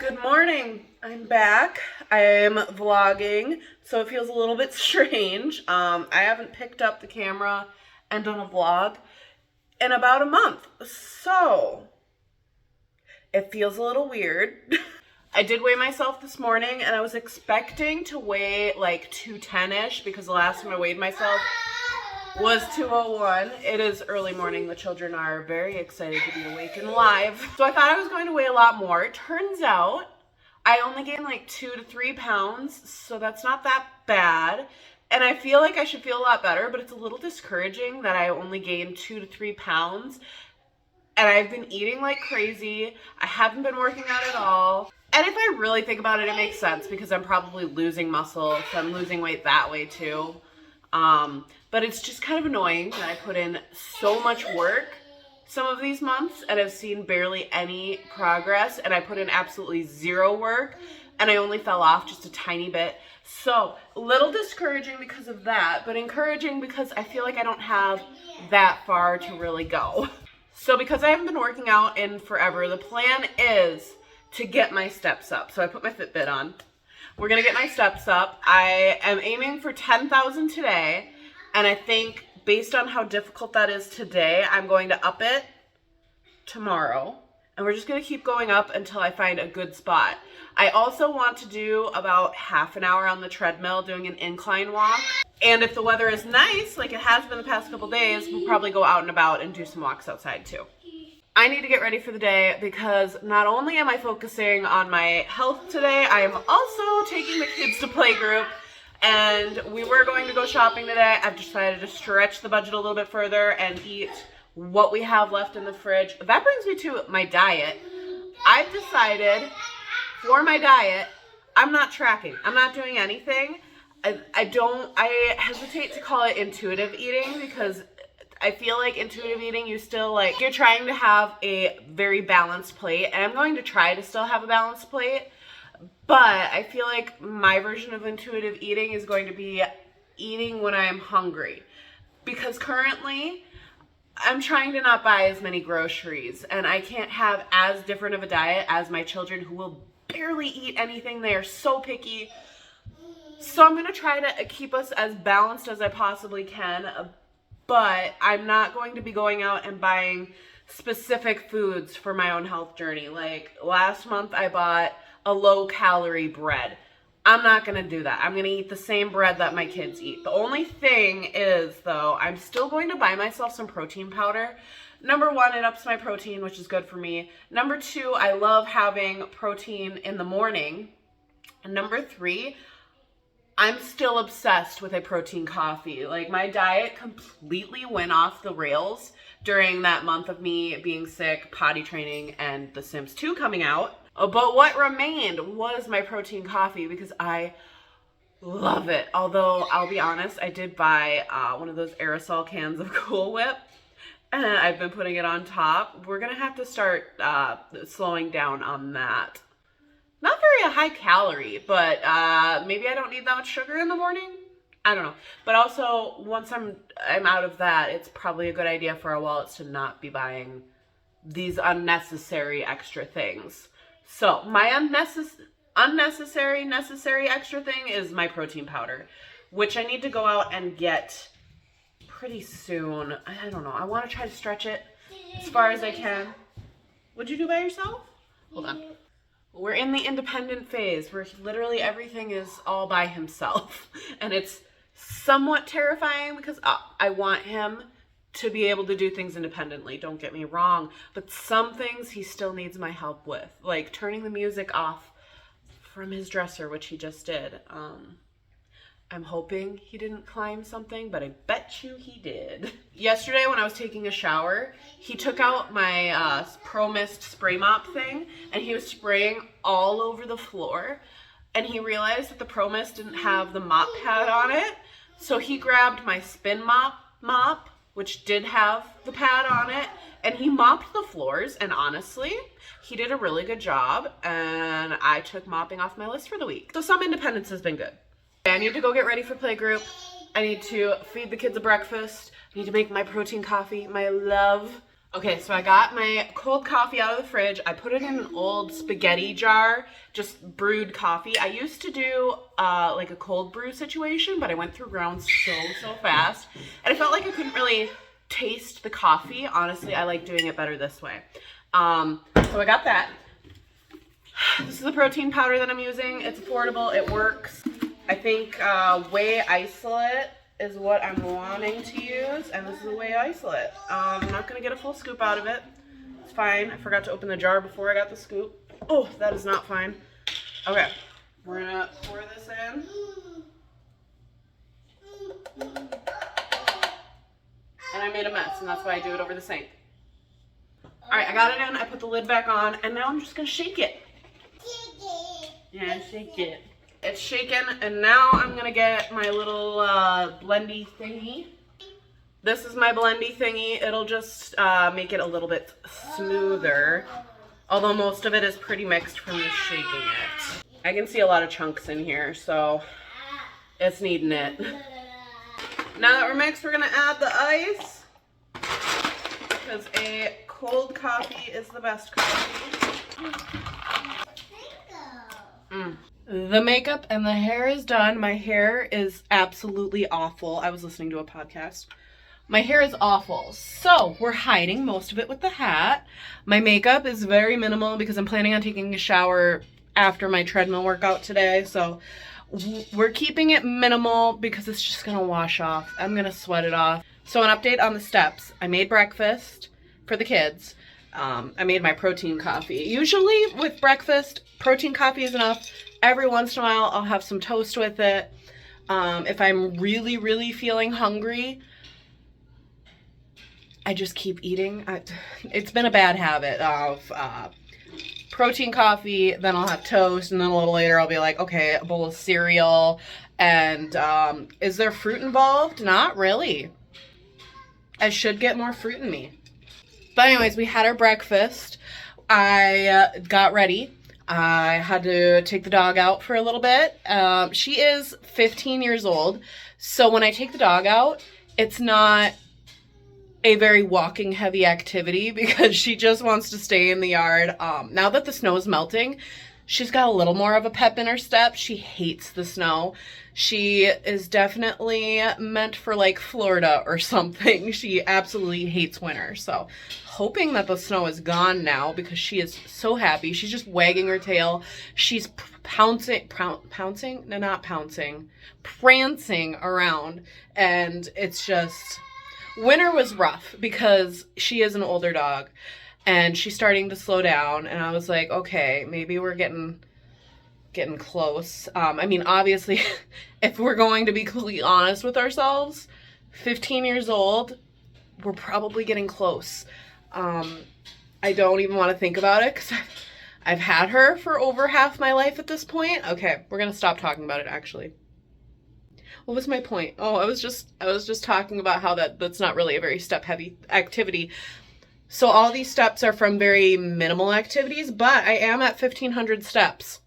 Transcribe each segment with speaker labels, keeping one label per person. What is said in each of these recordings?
Speaker 1: Good morning. I'm back. I am vlogging, so it feels a little bit strange. I haven't picked up the camera and done a vlog in about a month, so it feels a little weird. I did weigh myself this morning, and I was expecting to weigh like 210-ish because the last time I weighed myself was 201. It is early morning. The children are very excited to be awake and live. So I thought I was going to weigh a lot more. It turns out I only gained like 2 to 3 pounds, so that's not that bad. And I feel like I should feel a lot better, but it's a little discouraging that I only gained 2 to 3 pounds. And I've been eating like crazy. I haven't been working out at all. And if I really think about it, it makes sense because I'm probably losing muscle, so I'm losing weight that way too. But it's just kind of annoying that I put in so much work some of these months and have seen barely any progress, and I put in absolutely zero work and I only fell off just a tiny bit. So a little discouraging because of that, but encouraging because I feel like I don't have that far to really go. So because I haven't been working out in forever, the plan is to get my steps up. So I put my Fitbit on. We're going to get my steps up. I am aiming for 10,000 today. And I think based on how difficult that is today, I'm going to up it tomorrow. And we're just going to keep going up until I find a good spot. I also want to do about half an hour on the treadmill doing an incline walk. And if the weather is nice, like it has been the past couple days, we'll probably go out and about and do some walks outside too. I need to get ready for the day because not only am I focusing on my health today, I am also taking the kids to playgroup. And we were going to go shopping today. I've decided to stretch the budget a little bit further and eat what we have left in the fridge. That brings me to my diet. I've decided for my diet, I'm not tracking. I'm not doing anything. I hesitate to call it intuitive eating because I feel like intuitive eating, you're trying to have a very balanced plate. And I'm going to try to still have a balanced plate. But I feel like my version of intuitive eating is going to be eating when I am hungry. Because currently, I'm trying to not buy as many groceries. And I can't have as different of a diet as my children who will barely eat anything. They are so picky. So I'm going to try to keep us as balanced as I possibly can. But I'm not going to be going out and buying specific foods for my own health journey. Like last month, I bought a low-calorie bread. I'm not going to do that. I'm going to eat the same bread that my kids eat. The only thing is, though, I'm still going to buy myself some protein powder. Number one, it ups my protein, which is good for me. Number two, I love having protein in the morning. And number three, I'm still obsessed with a protein coffee. Like, my diet completely went off the rails during that month of me being sick, potty training, and The Sims 2 coming out. But what remained was my protein coffee because I love it. Although, I'll be honest, I did buy one of those aerosol cans of Cool Whip, and I've been putting it on top. We're going to have to start slowing down on that. Not very high calorie, but maybe I don't need that much sugar in the morning. I don't know. But also, once I'm out of that, it's probably a good idea for our wallets to not be buying these unnecessary extra things. So my unnecessary extra thing is my protein powder, which I need to go out and get pretty soon. I don't know. I want to try to stretch it as far as I can. What'd you do by yourself? Hold on. We're in the independent phase where literally everything is all by himself. And it's somewhat terrifying because I want him to be able to do things independently, don't get me wrong, but some things he still needs my help with, like turning the music off from his dresser, which he just did. I'm hoping he didn't climb something, but I bet you he did. Yesterday when I was taking a shower, he took out my Pro Mist spray mop thing, and he was spraying all over the floor, and he realized that the Pro Mist didn't have the mop pad on it, so he grabbed my spin mop, which did have the pad on it, and he mopped the floors, and honestly, he did a really good job, and I took mopping off my list for the week. So some independence has been good. I need to go get ready for playgroup. I need to feed the kids a breakfast. I need to make my protein coffee, my love Okay, so I got my cold coffee out of the fridge. I put it in an old spaghetti jar, just brewed coffee. I used to do like a cold brew situation, but I went through grounds so fast. And I felt like I couldn't really taste the coffee. Honestly, I like doing it better this way. So I got that. This is the protein powder that I'm using. It's affordable, it works. I think whey isolate is what I'm wanting to use, and this is a whey isolate. I'm not gonna get a full scoop out of it. It's fine. I forgot to open the jar before I got the scoop. Oh, that is not fine. Okay, we're gonna pour this in. And I made a mess, and that's why I do it over the sink. All right, I got it in, I put the lid back on, and now I'm just gonna shake it. Yeah, shake it. It's shaken, and now I'm gonna get my little blendy thingy. This is my blendy thingy. It'll just make it a little bit smoother, although most of it is pretty mixed from me shaking it. I can see a lot of chunks in here, so it's needing it. Now that we're mixed, we're gonna add the ice, because a cold coffee is the best coffee. The makeup and the hair is done. My hair is absolutely awful. I was listening to a podcast. My hair is awful. So we're hiding most of it with the hat. My makeup is very minimal because I'm planning on taking a shower after my treadmill workout today. So we're keeping it minimal because it's just gonna wash off. I'm gonna sweat it off. So an update on the steps. I made breakfast for the kids. I made my protein coffee. Usually with breakfast, protein coffee is enough. Every once in a while, I'll have some toast with it. If I'm really feeling hungry, I just keep eating. It's been a bad habit of protein coffee, then I'll have toast, and then a little later I'll be like, okay, a bowl of cereal. And is there fruit involved? Not really. I should get more fruit in me. But anyways, we had our breakfast. I got ready. I had to take the dog out for a little bit. She is 15 years old. So when I take the dog out, it's not a very walking heavy activity because she just wants to stay in the yard. Now that the snow is melting, she's got a little more of a pep in her step. She hates the snow. She is definitely meant for like Florida or something. She absolutely hates winter. So hoping that the snow is gone now because she is so happy. She's just wagging her tail. She's prancing around. And it's just, winter was rough because she is an older dog and she's starting to slow down. And I was like, okay, maybe we're getting close. I mean, obviously, if we're going to be completely honest with ourselves, 15 years old, we're probably getting close. I don't even want to think about it because I've had her for over half my life at this point. Okay, we're gonna stop talking about it actually. What was my point? Oh, I was just talking about how that's not really a very step heavy activity. So all these steps are from very minimal activities, but I am at 1,500 steps.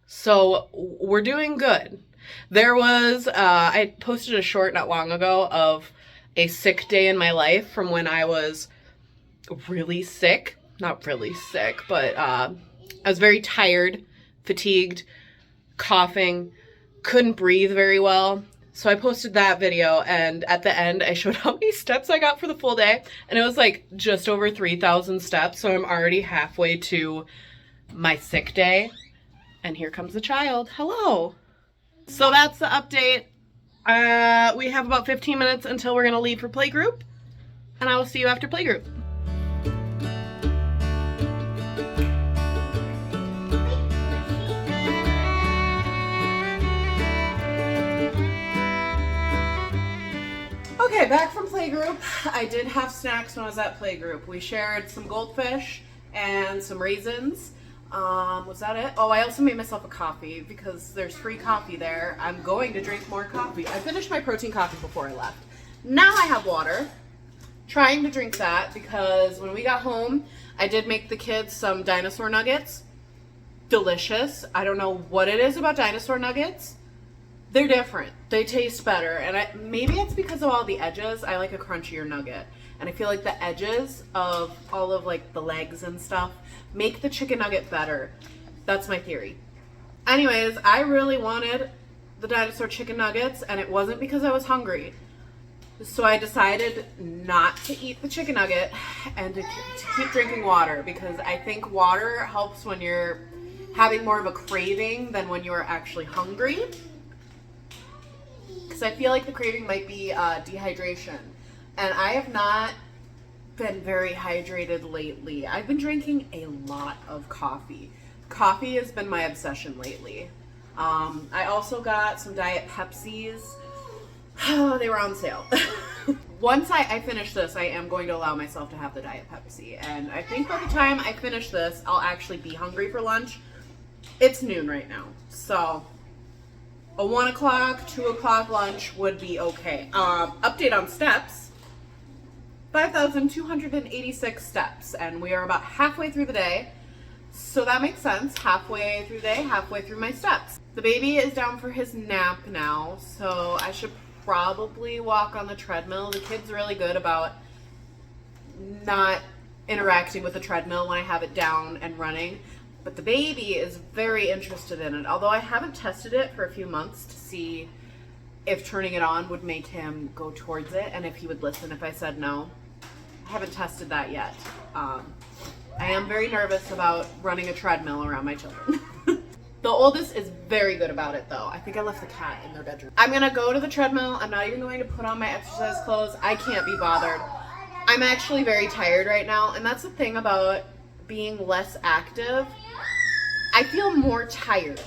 Speaker 1: So we're doing good. There was, I posted a short not long ago of a sick day in my life from when I was really sick. Not really sick, but I was very tired, fatigued, coughing, couldn't breathe very well. So I posted that video, and at the end I showed how many steps I got for the full day, and it was like just over 3,000 steps. So I'm already halfway to my sick day. And here comes the child. Hello. So that's the update. We have about 15 minutes until we're going to leave for playgroup. And I will see you after playgroup. Okay, back from playgroup. I did have snacks when I was at playgroup. We shared some goldfish and some raisins. Was that it? Oh, I also made myself a coffee because there's free coffee there. I'm going to drink more coffee. I finished my protein coffee before I left. Now I have water. Trying to drink that because when we got home, I did make the kids some dinosaur nuggets. Delicious. I don't know what it is about dinosaur nuggets. They're different. They taste better. And maybe it's because of all the edges. I like a crunchier nugget. and I feel like the edges of all of like the legs and stuff make the chicken nugget better. That's my theory. Anyways, I really wanted the dinosaur chicken nuggets, and it wasn't because I was hungry. So I decided not to eat the chicken nugget and to keep drinking water, because I think water helps when you're having more of a craving than when you are actually hungry. Because I feel like the craving might be dehydration. And I have not been very hydrated lately. I've been drinking a lot of coffee. Coffee has been my obsession lately. I also got some Diet Pepsis. Oh, they were on sale. Once I finish this, I am going to allow myself to have the Diet Pepsi. And I think by the time I finish this, I'll actually be hungry for lunch. It's noon right now. So a 1 o'clock, 2 o'clock lunch would be okay. Update on steps. 5,286 steps. And we are about halfway through the day. So that makes sense. Halfway through the day, halfway through my steps. The baby is down for his nap now. So I should probably walk on the treadmill. The kid's really good about not interacting with the treadmill when I have it down and running, but the baby is very interested in it, although I haven't tested it for a few months to see if turning it on would make him go towards it and if he would listen if I said no. I haven't tested that yet. I am very nervous about running a treadmill around my children. The oldest is very good about it, though. I think I left the cat in their bedroom. I'm gonna go to the treadmill. I'm not even going to put on my exercise clothes. I can't be bothered. I'm actually very tired right now, and that's the thing about being less active. I feel more tired.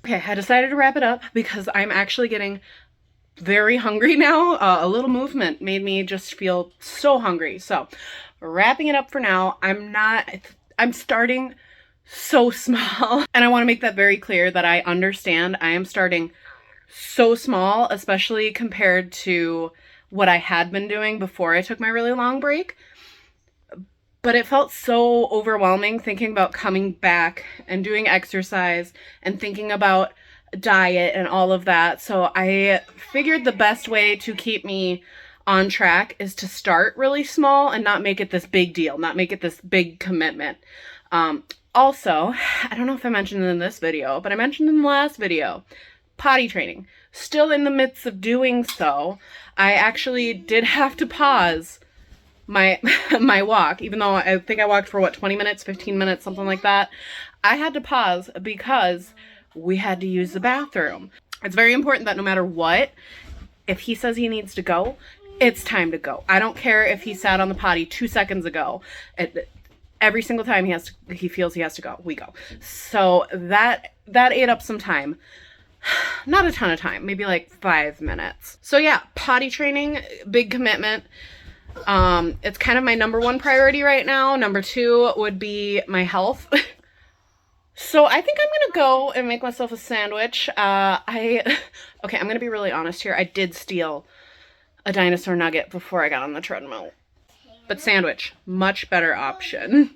Speaker 1: Okay, I decided to wrap it up because I'm actually getting very hungry now. A little movement made me just feel so hungry. So wrapping it up for now. I'm starting so small. And I want to make that very clear that I understand I am starting so small, especially compared to what I had been doing before I took my really long break. But it felt so overwhelming thinking about coming back and doing exercise and thinking about diet and all of that. So I figured the best way to keep me on track is to start really small and not make it this big deal, not make it this big commitment. Also, I don't know if I mentioned in this video, but I mentioned in the last video, potty training. Still in the midst of doing so. I actually did have to pause my walk, even though I think I walked for 20 minutes, 15 minutes, something like that. I had to pause because we had to use the bathroom. It's very important that no matter what, if he says he needs to go, it's time to go. I don't care if he sat on the potty 2 seconds ago. Every single time he feels he has to go, we go. So that ate up some time. Not a ton of time, maybe like 5 minutes. So yeah, potty training, big commitment. It's kind of my number one priority right now. Number two would be my health. So I think I'm going to go and make myself a sandwich. Okay, I'm going to be really honest here. I did steal a dinosaur nugget before I got on the treadmill. But sandwich, much better option.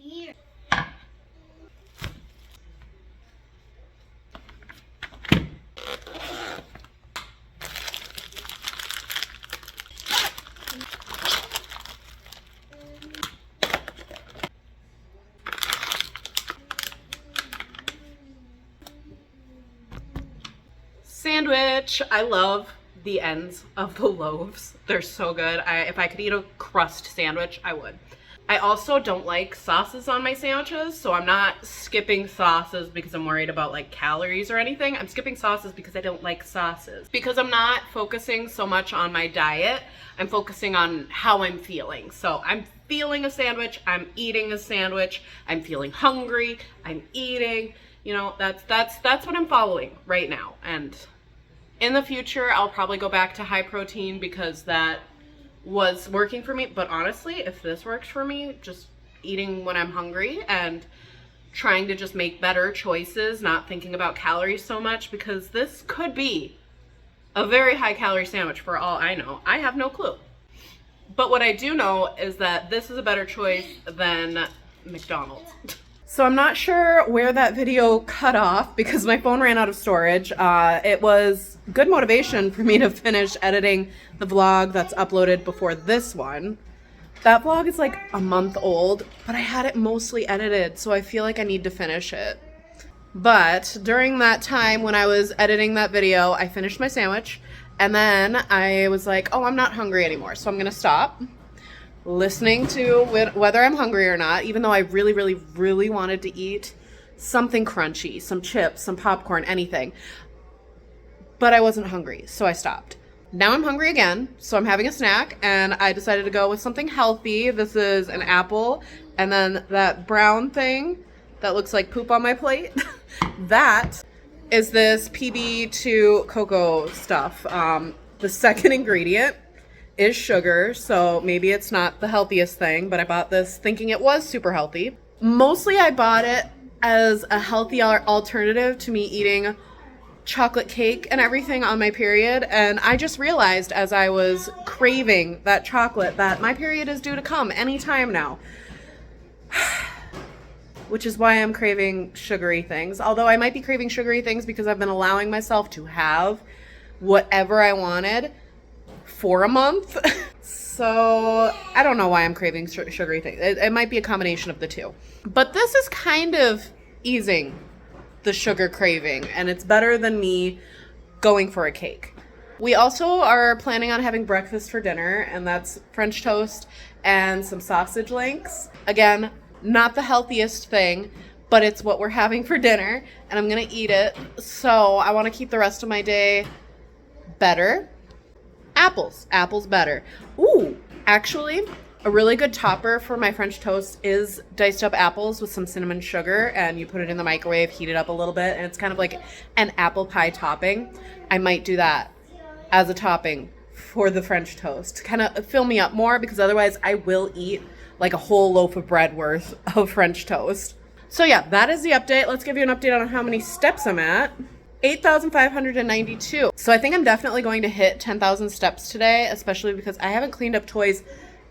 Speaker 1: Sandwich. I love the ends of the loaves. They're so good. If I could eat a crust sandwich, I would. I also don't like sauces on my sandwiches, so I'm not skipping sauces because I'm worried about like calories or anything. I'm skipping sauces because I don't like sauces. Because I'm not focusing so much on my diet, I'm focusing on how I'm feeling. So I'm feeling a sandwich, I'm eating a sandwich, I'm feeling hungry, I'm eating. You know, that's what I'm following right now. And in the future, I'll probably go back to high protein because that was working for me. But honestly, if this works for me, just eating when I'm hungry and trying to just make better choices, not thinking about calories so much, because this could be a very high calorie sandwich for all I know. I have no clue. But what I do know is that this is a better choice than McDonald's. So I'm not sure where that video cut off because my phone ran out of storage. It was good motivation for me to finish editing the vlog that's uploaded before this one. That vlog is like a month old, but I had it mostly edited, so I feel like I need to finish it. But during that time when I was editing that video, I finished my sandwich, and then I was like, oh, I'm not hungry anymore, so I'm gonna stop listening to whether I'm hungry or not, even though I really, really, really wanted to eat something crunchy, some chips, some popcorn, anything. But I wasn't hungry, so I stopped. Now I'm hungry again, so I'm having a snack, and I decided to go with something healthy. This is an apple, and then that brown thing that looks like poop on my plate. That is this PB2 cocoa stuff. The second ingredient is sugar, so maybe it's not the healthiest thing, but I bought this thinking it was super healthy. Mostly I bought it as a healthy alternative to me eating chocolate cake and everything on my period, and I just realized as I was craving that chocolate that my period is due to come anytime now. Which is why I'm craving sugary things. Although I might be craving sugary things because I've been allowing myself to have whatever I wanted for a month. So I don't know why I'm craving sugary things. It might be a combination of the two. But this is kind of easing the sugar craving, and it's better than me going for a cake. We also are planning on having breakfast for dinner, and that's French toast and some sausage links. Again, not the healthiest thing, but it's what we're having for dinner, and I'm gonna eat it. So I want to keep the rest of my day better. Apples better. Ooh, actually, a really good topper for my French toast is diced up apples with some cinnamon sugar, and you put it in the microwave, heat it up a little bit, and it's kind of like an apple pie topping. I might do that as a topping for the French toast to kind of fill me up more, because otherwise I will eat like a whole loaf of bread worth of French toast. So yeah, that is the update. Let's give you an update on how many steps I'm at. 8,592. So I think I'm definitely going to hit 10,000 steps today, especially because I haven't cleaned up toys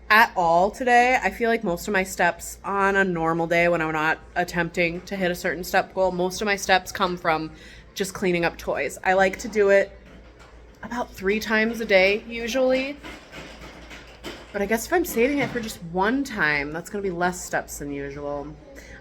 Speaker 1: at all today. I feel like most of my steps on a normal day when I'm not attempting to hit a certain step goal, most of my steps come from just cleaning up toys. I like to do it about 3 times a day usually. But I guess if I'm saving it for just one time, that's going to be less steps than usual.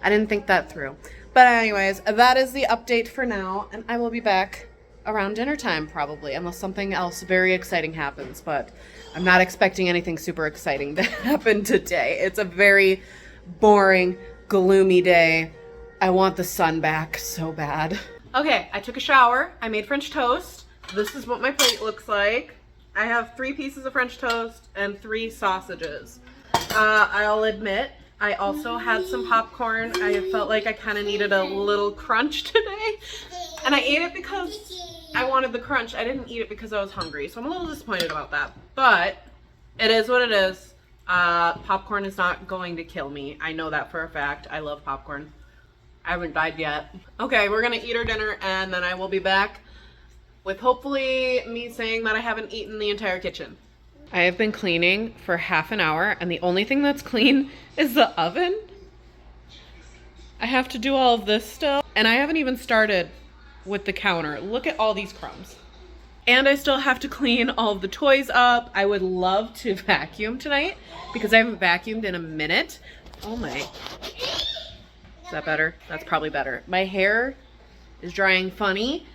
Speaker 1: I didn't think that through. But anyways, that is the update for now, and I will be back around dinner time probably, unless something else very exciting happens. But I'm not expecting anything super exciting to happen today. It's a very boring, gloomy day. I want the sun back so bad. Okay, I took a shower. I made French toast. This is what my plate looks like. I have 3 pieces of French toast and 3 sausages. I'll admit, I also had some popcorn. I felt like I kind of needed a little crunch today. And I ate it because I wanted the crunch. I didn't eat it because I was hungry. So I'm a little disappointed about that. But it is what it is. Popcorn is not going to kill me. I know that for a fact. I love popcorn. I haven't died yet. Okay, we're going to eat our dinner, and then I will be back with hopefully me saying that I haven't eaten the entire kitchen. I have been cleaning for half an hour, and the only thing that's clean is the oven. I have to do all of this still, and I haven't even started with the counter. Look at all these crumbs. And I still have to clean all of the toys up. I would love to vacuum tonight because I haven't vacuumed in a minute. Oh my. Is that better? That's probably better. My hair is drying funny.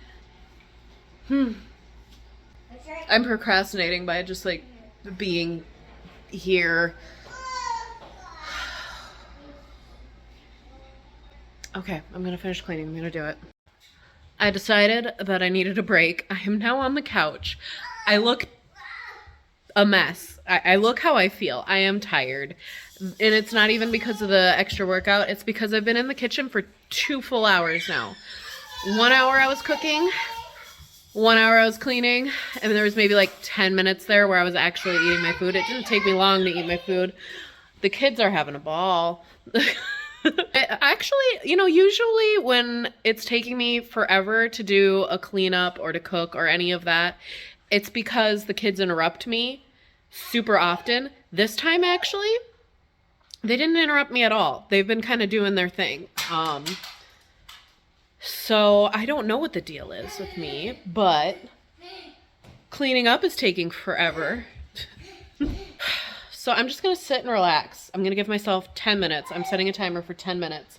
Speaker 1: I'm procrastinating by just like being here. Okay, I'm gonna finish cleaning. I'm gonna do it. I decided that I needed a break. I am now on the couch. I look a mess. I look how I feel. I am tired. And it's not even because of the extra workout. It's because I've been in the kitchen for 2 full hours now. 1 hour I was cooking. 1 hour I was cleaning, and there was maybe like 10 minutes there where I was actually eating my food. It didn't take me long to eat my food. The kids are having a ball. Actually, you know, usually when it's taking me forever to do a cleanup or to cook or any of that, it's because the kids interrupt me super often. This time, actually, they didn't interrupt me at all. They've been kind of doing their thing. So I don't know what the deal is with me, but cleaning up is taking forever. So I'm just going to sit and relax. I'm going to give myself 10 minutes. I'm setting a timer for 10 minutes.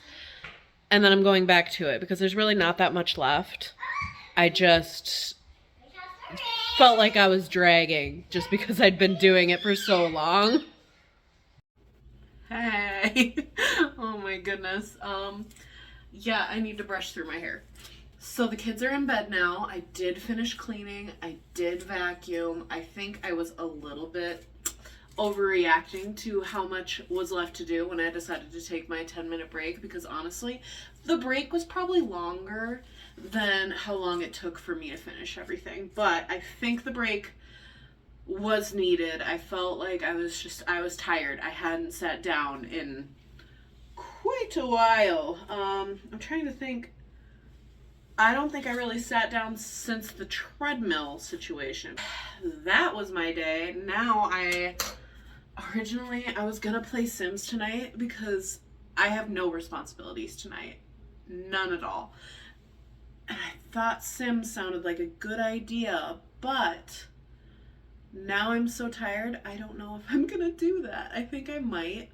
Speaker 1: And then I'm going back to it because there's really not that much left. I just felt like I was dragging just because I'd been doing it for so long. Hey. Oh my goodness. Yeah, I need to brush through my hair. So the kids are in bed now. I did finish cleaning. I did vacuum. I think I was a little bit overreacting to how much was left to do when I decided to take my 10-minute break, because honestly, the break was probably longer than how long it took for me to finish everything. But I think the break was needed. I felt like I was tired. I hadn't sat down in quite a while. I'm trying to think. I don't think I really sat down since the treadmill situation. That was my day. Now originally I was gonna play Sims tonight because I have no responsibilities tonight. None at all. And I thought Sims sounded like a good idea, but now I'm so tired, I don't know if I'm gonna do that. I think I might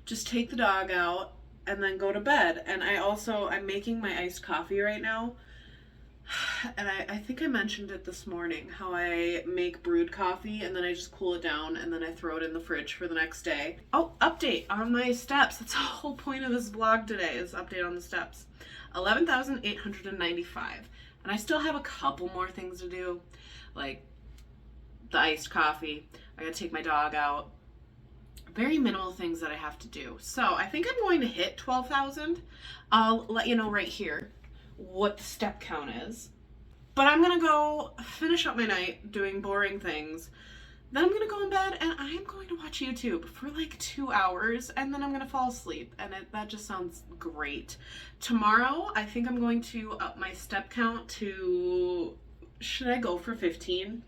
Speaker 1: just take the dog out and then go to bed. And I'm making my iced coffee right now. And I think I mentioned it this morning, how I make brewed coffee and then I just cool it down and then I throw it in the fridge for the next day. Oh, update on my steps. That's the whole point of this vlog today, is update on the steps. 11,895. And I still have a couple more things to do, like the iced coffee. I gotta take my dog out. Very minimal things that I have to do. So I think I'm going to hit 12,000. I'll let you know right here what the step count is. But I'm gonna go finish up my night doing boring things. Then I'm gonna go in bed and I am going to watch YouTube for like 2 hours and then I'm gonna fall asleep, and that just sounds great. Tomorrow I think I'm going to up my step count to, should I go for 15?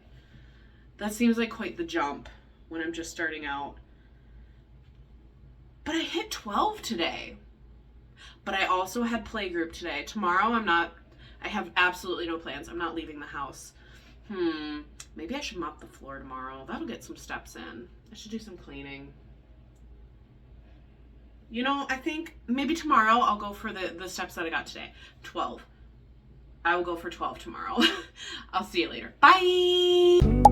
Speaker 1: That seems like quite the jump when I'm just starting out. But I hit 12 today. But I also had playgroup today. Tomorrow I have absolutely no plans. I'm not leaving the house. Maybe I should mop the floor tomorrow. That'll get some steps in. I should do some cleaning. You know, I think maybe tomorrow I'll go for the steps that I got today. 12. I will go for 12 tomorrow. I'll see you later. Bye!